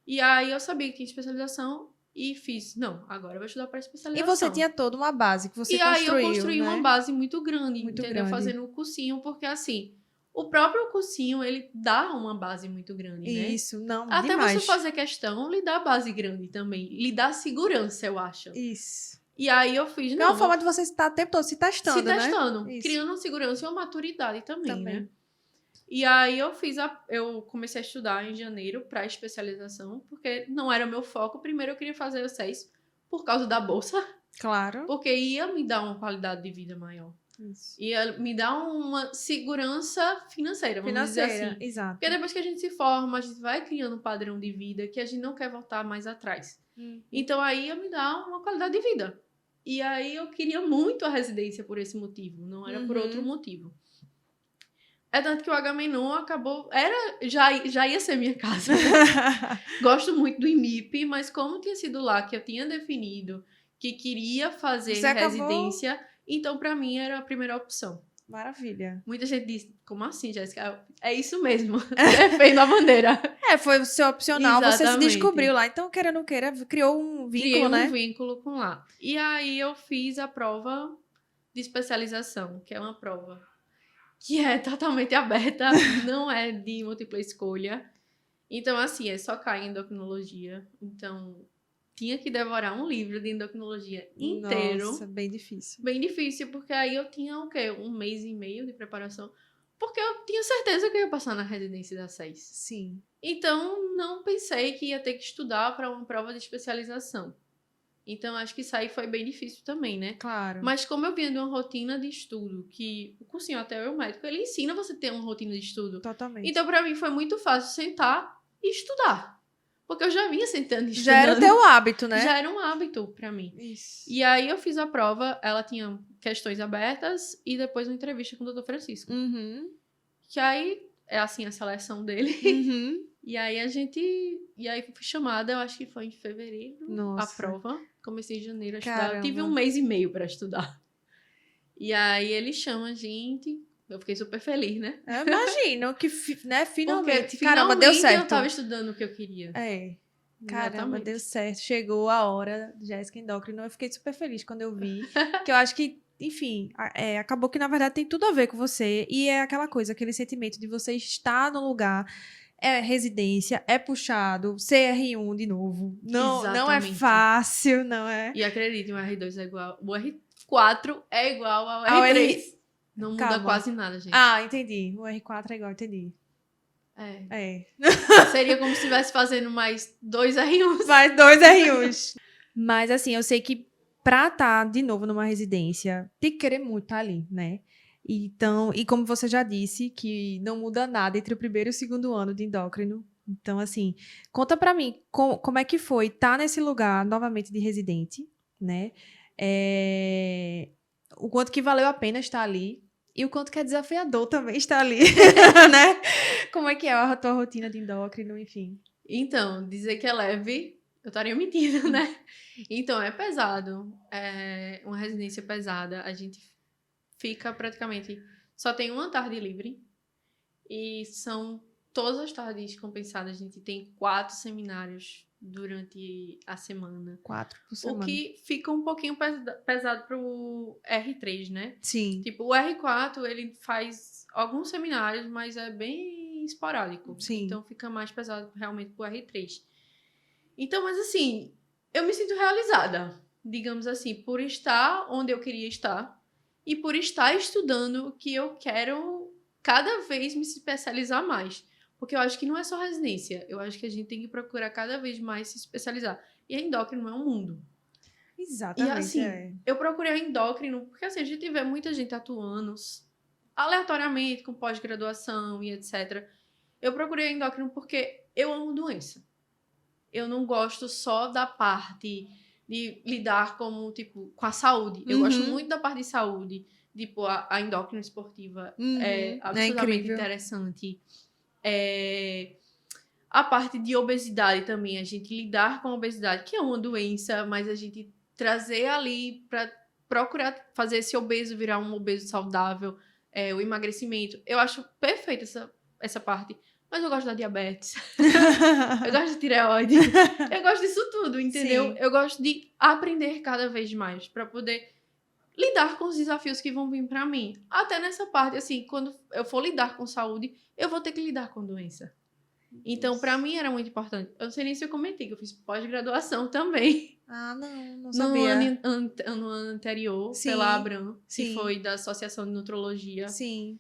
E aí eu sabia que tinha especialização e fiz, não, agora eu vou estudar para especialização. E você tinha toda uma base que você construiu, E aí eu construí, né? uma base muito grande, Muito entendeu? grande. Fazendo o cursinho, porque assim, o próprio cursinho, ele dá uma base muito grande, né? Isso, não, Até demais. você fazer questão, lhe dá base grande também. Lhe dá segurança, eu acho. Isso. E aí eu fiz, É uma forma de você estar o tempo todo se testando, né? Criando uma segurança e uma maturidade também, né? E aí eu comecei a estudar em janeiro para especialização, porque não era meu foco. Primeiro eu queria fazer o SES por causa da bolsa. Claro. Porque ia me dar uma qualidade de vida maior. Isso. Ia me dar uma segurança financeira, vamos dizer assim. Exato. Porque depois que a gente se forma, a gente vai criando um padrão de vida que a gente não quer voltar mais atrás. Então aí ia me dar uma qualidade de vida. E aí eu queria muito a residência por esse motivo, não era por outro motivo. É tanto que o Agamenon acabou... Já ia ser minha casa. Gosto muito do IMIP, mas como tinha sido lá que eu tinha definido que queria fazer residência, então pra mim era a primeira opção. Maravilha. Muita gente disse, como assim, Jéssica? É isso mesmo, defendo a bandeira. Foi o seu opcional, exatamente. Você se descobriu lá. Então, queira ou não queira, criou um vínculo, né? Criei um vínculo com lá. E aí eu fiz a prova de especialização, que é uma prova que é totalmente aberta, não é de múltipla escolha. Então, assim, só cai em endocrinologia. Então, tinha que devorar um livro de endocrinologia inteiro. Nossa, bem difícil. Bem difícil, porque aí eu tinha o quê? 1 mês e meio de preparação. Porque eu tinha certeza que eu ia passar na residência da SES. Sim. Então, não pensei que ia ter que estudar para uma prova de especialização. Então, acho que isso aí foi bem difícil também, né? Claro. Mas como eu vinha de uma rotina de estudo, que o cursinho até o médico, ele ensina você a ter uma rotina de estudo. Totalmente. Então, para mim, foi muito fácil sentar e estudar. Porque eu já vinha sentando e estudando. Já era o teu hábito, né? Já era um hábito para mim. Isso. E aí, eu fiz a prova, ela tinha questões abertas e depois uma entrevista com o Dr. Francisco. Uhum. Que aí, é assim a seleção dele. Uhum. E aí, E aí, fui chamada, eu acho que foi em fevereiro, Nossa. a prova. Comecei em janeiro a estudar. Caramba. Eu tive 1 mês e meio para estudar. E aí, ele chama a gente. Eu fiquei super feliz, né? Eu imagino que, né, finalmente, Porque caramba, deu certo. eu tava estudando o que eu queria. É. Caramba, Exatamente. deu certo. Chegou a hora, Jéssica Endócrino. Eu fiquei super feliz quando eu vi. Que eu acho que, enfim, acabou que, na verdade, tem tudo a ver com você. E é aquela coisa, aquele sentimento de você estar no lugar. É residência, é puxado, CR1 de novo. Não é Exatamente. fácil, não é? E acredite, o R2 é igual. O R4 é igual ao Ao R3. Não muda Calma. quase nada, gente. Ah, entendi. O R4 é igual, entendi. É. É. Seria como se estivesse fazendo mais 2 R1s. Mais 2 R1s. Mas, assim, eu sei que pra estar de novo numa residência, tem que querer muito estar ali, né? Então, e como você já disse, que não muda nada entre o primeiro e o segundo ano de endócrino. Então, assim, conta pra mim como é que foi estar nesse lugar novamente de residente, né? O quanto que valeu a pena estar ali e o quanto que é desafiador também estar ali, né? Como é que é a tua rotina de endócrino, enfim. Então, dizer que é leve, eu estaria mentindo, né? Então, é pesado. É uma residência pesada. A gente fica praticamente... Só tem uma tarde livre. E são todas as tardes compensadas. A gente tem 4 seminários durante a semana. 4 por semana. O que fica um pouquinho pesado pro R3, né? Sim. Tipo, o R4, ele faz alguns seminários, mas é bem esporádico. Sim. Então, fica mais pesado realmente pro R3. Então, mas assim, eu me sinto realizada, digamos assim, por estar onde eu queria estar e por estar estudando o que eu quero cada vez me especializar mais. Porque eu acho que não é só residência, eu acho que a gente tem que procurar cada vez mais se especializar. E a endócrino é um mundo. Exatamente. E assim, eu procurei a endócrino porque assim, a gente vê muita gente atuando aleatoriamente com pós-graduação e etc. Eu procurei a endócrino porque eu amo doença. Eu não gosto só da parte de lidar com a saúde. Eu gosto muito da parte de saúde. Tipo, a endócrino esportiva é absolutamente interessante. A parte de obesidade também. A gente lidar com a obesidade, que é uma doença, mas a gente trazer ali para procurar fazer esse obeso virar um obeso saudável, o emagrecimento. Eu acho perfeita essa parte. Mas eu gosto da diabetes. Eu gosto de tireoide. Eu gosto disso tudo, entendeu? Sim. Eu gosto de aprender cada vez mais para poder lidar com os desafios que vão vir para mim. Até nessa parte, assim, quando eu for lidar com saúde, eu vou ter que lidar com doença. Então, para mim era muito importante. Eu não sei nem se eu comentei que eu fiz pós-graduação também. Ah, não sabia. No ano anterior, Sim, pela Abram, sim. que foi da Associação de Nutrologia. Sim.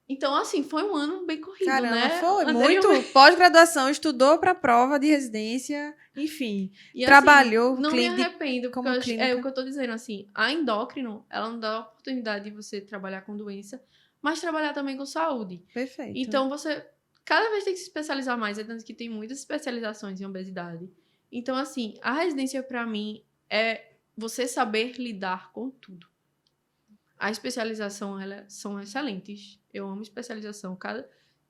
Então, assim, foi um ano bem corrido, Caramba, né? foi muito. Pós-graduação, estudou para prova de residência, enfim. E, trabalhou. Não me arrependo, porque como clínica. é o que eu tô dizendo, assim, a endócrino, ela não dá a oportunidade de você trabalhar com doença, mas trabalhar também com saúde. Perfeito. Então, você cada vez tem que se especializar mais, é tanto que tem muitas especializações em obesidade. Então, assim, a residência para mim é você saber lidar com tudo. A especialização, elas são excelentes. Eu amo especialização.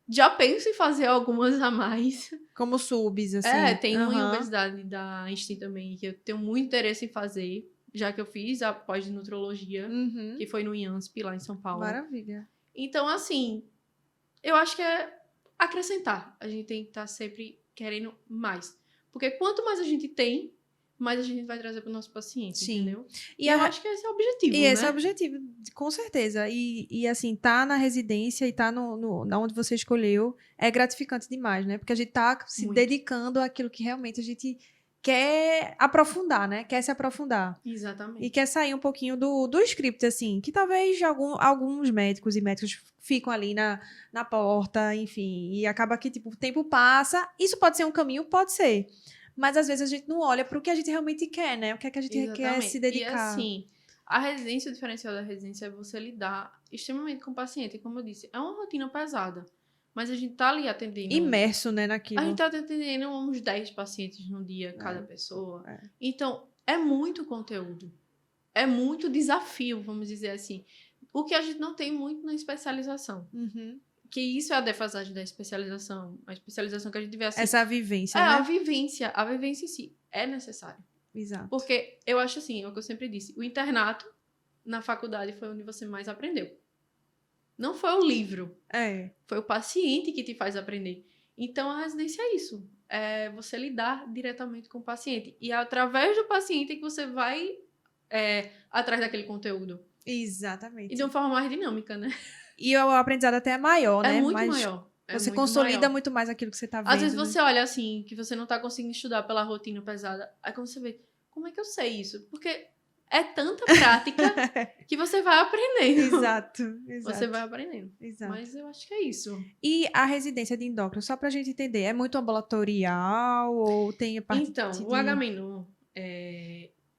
Já penso em fazer algumas a mais. Como subs, assim. Tem uma em obesidade da Einstein também, que eu tenho muito interesse em fazer, já que eu fiz a pós de nutrologia, que foi no IANSP, lá em São Paulo. Maravilha. Então, assim, eu acho que é acrescentar. A gente tem que estar sempre querendo mais. Porque quanto mais a gente tem, mais a gente vai trazer para o nosso paciente, Sim. entendeu? E eu acho que esse é o objetivo, né? Esse é o objetivo, com certeza. E assim, tá na residência e tá na onde você escolheu é gratificante demais, né? Porque a gente tá se Muito. dedicando àquilo que realmente a gente quer aprofundar, né? Quer se aprofundar. Exatamente. E quer sair um pouquinho do script, assim, que talvez alguns médicos e médicos ficam ali na porta, enfim, e acaba que, tipo, o tempo passa. Isso pode ser um caminho? Pode ser. Mas às vezes a gente não olha para o que a gente realmente quer, né? O que é que a gente quer se E dedicar. assim, a residência, o diferencial da residência é você lidar extremamente com o paciente. Como eu disse, é uma rotina pesada. Mas a gente tá ali atendendo. Imerso, né, naquilo. A gente tá atendendo uns 10 pacientes no dia, cada pessoa. Então, é muito conteúdo. É muito desafio, vamos dizer assim. O que a gente não tem muito na especialização. Uhum. Que isso é a defasagem da especialização. A especialização que a gente vê assim. Essa vivência, né? A vivência em si é necessária. Exato. Porque eu acho assim, é o que eu sempre disse. O internato na faculdade foi onde você mais aprendeu. Não foi o livro. Foi o paciente que te faz aprender. Então, a residência é isso. É você lidar diretamente com o paciente. E é através do paciente que você vai atrás daquele conteúdo. Exatamente. E de uma forma mais dinâmica, né? E o aprendizado até é maior, né? É muito maior. Você consolida muito mais aquilo que você tá vendo. Às vezes você olha assim, que você não tá conseguindo estudar pela rotina pesada. Aí quando você vê, como é que eu sei isso? Porque é tanta prática que você vai aprendendo. Exato. Você vai aprendendo. Exato. Mas eu acho que é isso. E a residência de endócrino, só pra gente entender, é muito ambulatorial ou tem a parte Então, o HMNU,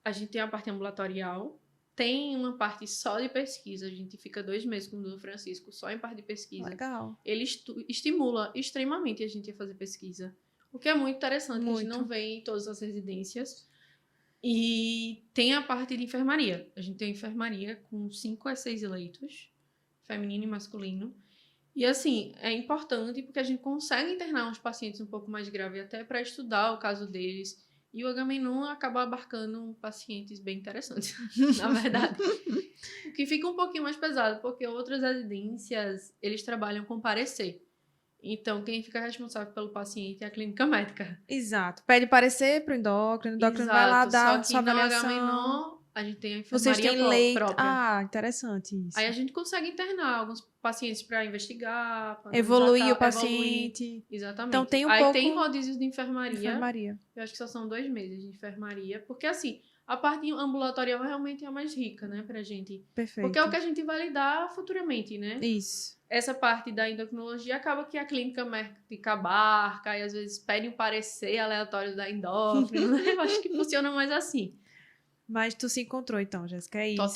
a gente tem a parte ambulatorial, tem uma parte só de pesquisa. A gente fica 2 meses com o Dr. Francisco só em parte de pesquisa. Legal. Ele estimula extremamente a gente a fazer pesquisa. O que é muito interessante, que a gente não vê em todas as residências. E tem a parte de enfermaria. A gente tem a enfermaria com 5 a 6 leitos, feminino e masculino. E assim, é importante porque a gente consegue internar uns pacientes um pouco mais graves até para estudar o caso deles. E o HMNU acaba abarcando pacientes bem interessantes, na verdade. O que fica um pouquinho mais pesado, porque outras residências, eles trabalham com parecer. Então, quem fica responsável pelo paciente é a clínica médica. Exato. Pede parecer pro endócrino, o endócrino vai lá dar sua avaliação. HMNU, a gente tem a enfermaria Vocês têm leito própria. Interessante isso. Aí a gente consegue internar alguns pacientes para investigar, pra evoluir o paciente. Exatamente. Então tem Aí pouco tem rodízios de enfermaria. Eu acho que só são 2 meses de enfermaria, porque assim, a parte ambulatorial realmente é a mais rica, né, pra gente. Perfeito. Porque é o que a gente vai lidar futuramente, né? Isso. Essa parte da endocrinologia acaba que a clínica médica abarca e às vezes pede um parecer aleatório da endócrina. Eu acho que funciona mais assim. Mas tu se encontrou, então, Jéssica, é isso?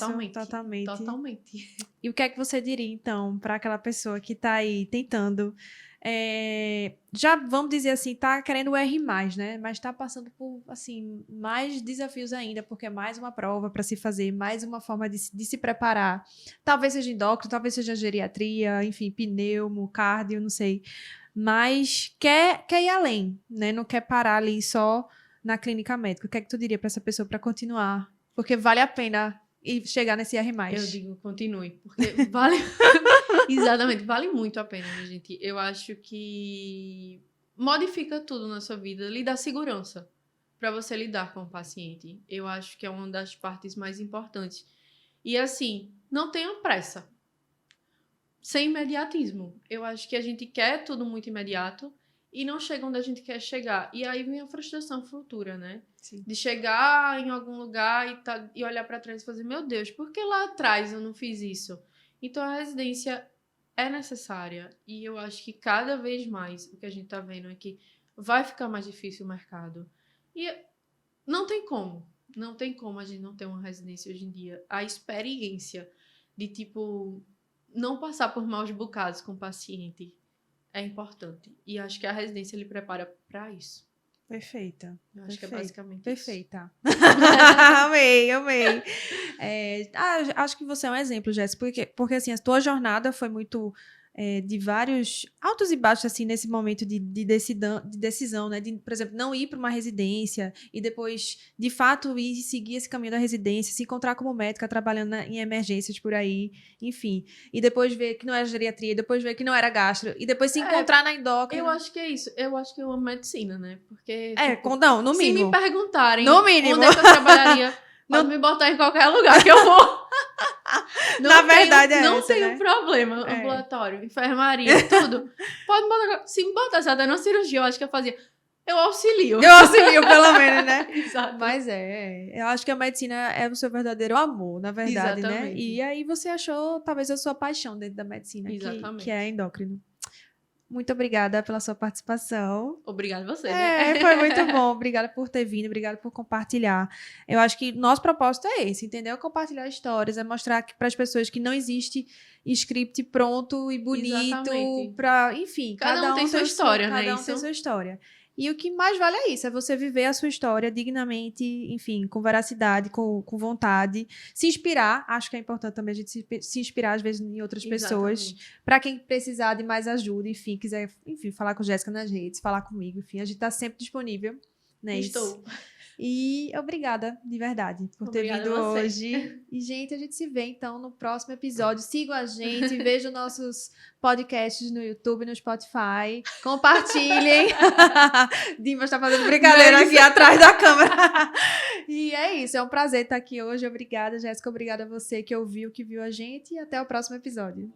Totalmente. E o que é que você diria, então, para aquela pessoa que tá aí tentando, já vamos dizer assim, tá querendo o R+, né? Mas tá passando por, assim, mais desafios ainda, porque é mais uma prova para se fazer, mais uma forma de se preparar. Talvez seja endócrino, talvez seja geriatria, enfim, pneumo, cardio, não sei. Mas quer ir além, né? Não quer parar ali só na clínica médica. O que é que tu diria para essa pessoa para continuar? Porque vale a pena ir chegar nesse R+. Eu digo, continue, porque vale... Exatamente, vale muito a pena, né, gente? Eu acho que modifica tudo na sua vida, lhe dá segurança para você lidar com o paciente. Eu acho que é uma das partes mais importantes. E assim, não tenha pressa. Sem imediatismo. Eu acho que a gente quer tudo muito imediato e não chega onde a gente quer chegar. E aí vem a frustração futura, né? Sim. De chegar em algum lugar e olhar para trás e fazer, meu Deus, por que lá atrás eu não fiz isso? Então a residência é necessária. E eu acho que cada vez mais o que a gente tá vendo é que vai ficar mais difícil o mercado. E não tem como. Não tem como a gente não ter uma residência hoje em dia. A experiência de, tipo, não passar por maus bocados com o paciente é importante. E acho que a residência lhe prepara para isso. Perfeita. Eu acho que é basicamente perfeita. Amei. Acho que você é um exemplo, Jéssica, porque assim, a tua jornada foi muito de vários altos e baixos, assim, nesse momento de decisão, né? De, por exemplo, não ir para uma residência e depois, de fato, ir seguir esse caminho da residência, se encontrar como médica trabalhando em emergências por aí, enfim. E depois ver que não era geriatria, depois ver que não era gastro, e depois se encontrar na endócrina. Eu acho que é isso. Eu acho que eu amo medicina, né? Porque, não, no mínimo. Se me perguntarem no mínimo. onde é que eu trabalharia, pode me botar em qualquer lugar que eu vou. Na verdade é não essa, tenho né? problema. Ambulatório, enfermaria, tudo. Pode me botar. Se me botasse até na cirurgia, eu acho que eu fazia. Eu auxilio. Eu auxilio, pelo menos, né? Exato. Mas eu acho que a medicina é o seu verdadeiro amor, na verdade, né? Exatamente. E aí você achou, talvez, a sua paixão dentro da medicina, Exatamente. que é endócrino. Muito obrigada pela sua participação. Obrigada a você, né? Foi muito bom. Obrigada por ter vindo, obrigada por compartilhar. Eu acho que nosso propósito é esse, entendeu? Compartilhar histórias, é mostrar para as pessoas que não existe script pronto e bonito Exatamente. para, enfim, Cada um tem sua história, né? Cada um tem sua história. E o que mais vale é isso, é você viver a sua história dignamente, enfim, com veracidade, com vontade. Se inspirar, acho que é importante também a gente se inspirar, às vezes, em outras pessoas. Para quem precisar de mais ajuda, enfim, quiser, enfim, falar com a Jéssica nas redes, falar comigo, enfim, a gente tá sempre disponível. Né, Estou. E obrigada, de verdade, por ter vindo hoje. E, gente, a gente se vê, então, no próximo episódio. Sigam a gente, vejam nossos podcasts no YouTube, no Spotify. Compartilhem. Dima está fazendo brincadeira aqui atrás da câmera. E é isso, é um prazer estar aqui hoje. Obrigada, Jéssica. Obrigada a você que ouviu, que viu a gente. E até o próximo episódio.